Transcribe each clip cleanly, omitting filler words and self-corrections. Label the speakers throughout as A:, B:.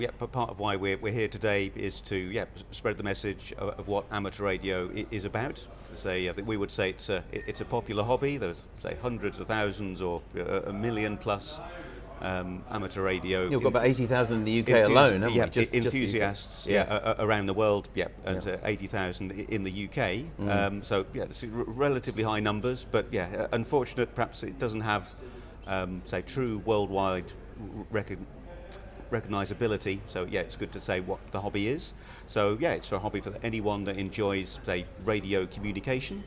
A: Yeah, but part of why we're here today is to spread the message of what amateur radio is about. To say, I think we would say it's a popular hobby. There's say hundreds of thousands or a million plus amateur radio.
B: You've got about 80,000 in the UK alone, haven't we?
A: Just enthusiasts around the world. And 80,000 in the UK. So it's relatively high numbers, but unfortunate. Perhaps it doesn't have say true worldwide recognisability. So it's good to say what the hobby is. So it's a hobby for anyone that enjoys, say, radio communication.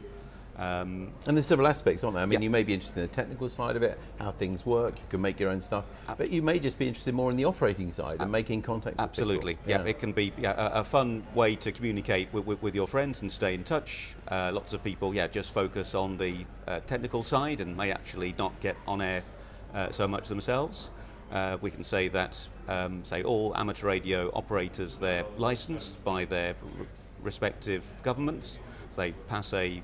B: And there's several aspects, aren't there? I mean, you may be interested in the technical side of it, how things work. You can make your own stuff, but you may just be interested more in the operating side and making contacts.
A: Absolutely,
B: with people.
A: It can be a fun way to communicate with your friends and stay in touch. Lots of people, just focus on the technical side and may actually not get on air so much themselves. We can say that, all amateur radio operators, they're licensed by their respective governments. They pass a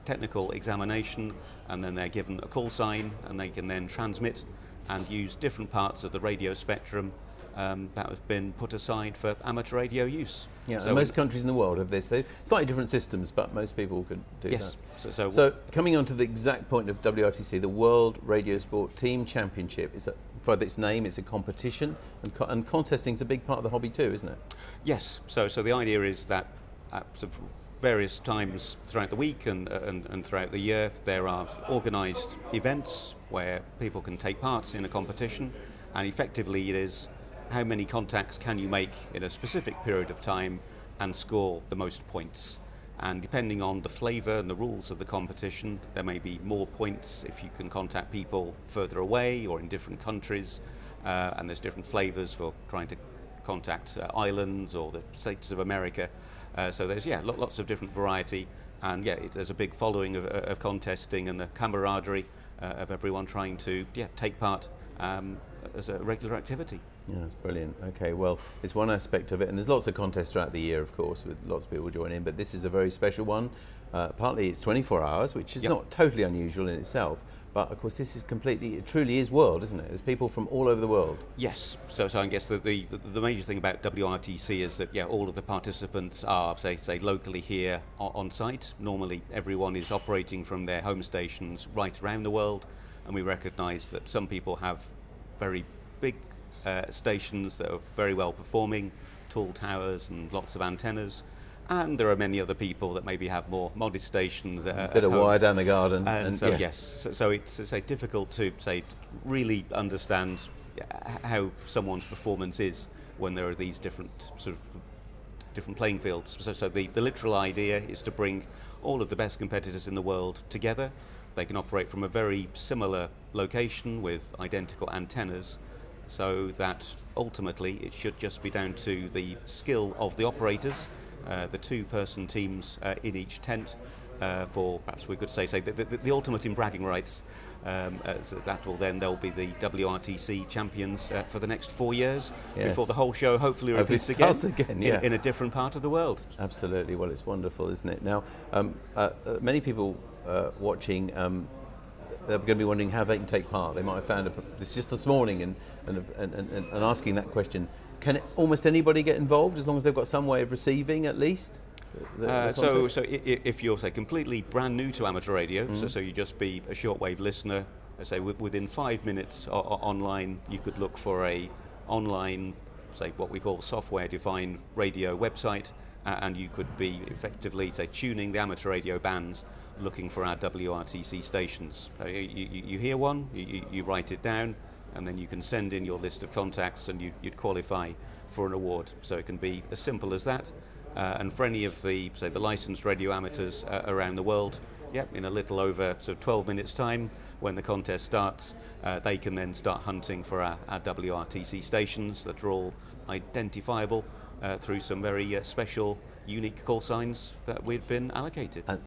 A: technical examination, and then they're given a call sign, and they can then transmit and use different parts of the radio spectrum that have been put aside for amateur radio use.
B: So most countries in the world have this. They're slightly different systems, but most people can do that.
A: Yes.
B: So coming on to the exact point of WRTC, the World Radio Sport Team Championship, for its name, it's a competition, and contesting is a big part of the hobby too, isn't it?
A: Yes. So the idea is that at various times throughout the week and throughout the year, there are organised events where people can take part in a competition, and effectively it is how many contacts can you make in a specific period of time and score the most points. And depending on the flavour and the rules of the competition, there may be more points if you can contact people further away or in different countries, and there's different flavours for trying to contact islands or the States of America. So there's lots of different variety, and there's a big following of contesting and the camaraderie of everyone trying to take part as a regular activity.
B: Yeah, that's brilliant. Okay, well, it's one aspect of it, and there's lots of contests throughout the year, of course, with lots of people joining in, but this is a very special one. Partly it's 24 hours, which is not totally unusual in itself, but of course this is it truly is world, isn't it? There's people from all over the world.
A: Yes, so I guess the major thing about WRTC is that all of the participants are say locally here on site. Normally everyone is operating from their home stations right around the world, and we recognise that some people have very big stations that are very well performing, tall towers and lots of antennas, and there are many other people that maybe have more modest stations.
B: A bit of wire down the garden.
A: And so so it's difficult to really understand how someone's performance is when there are these different playing fields. So the literal idea is to bring all of the best competitors in the world together. They can operate from a very similar location with identical antennas, so that ultimately it should just be down to the skill of the operators, the two-person teams in each tent, for perhaps we could say the ultimate in bragging rights. So that will then they'll be the WRTC champions for the next 4 years before the whole show hopefully repeats again in a different part of the world.
B: Absolutely. Well, it's wonderful, isn't it? Now, many people watching, they're going to be wondering how they can take part. They might have found this just this morning and asking that question. Can almost anybody get involved as long as they've got some way of receiving at least?
A: So if you're completely brand new to amateur radio, so you just be a shortwave listener, within 5 minutes online, you could look for a online, what we call software-defined radio website, and you could be effectively tuning the amateur radio bands, looking for our WRTC stations. You hear one, you write it down, and then you can send in your list of contacts, and you'd qualify for an award. So it can be as simple as that. And for any of the licensed radio amateurs around the world, in a little over 12 minutes time, when the contest starts, they can then start hunting for our WRTC stations that are all identifiable through some very special, unique call signs that we've been allocated.
B: And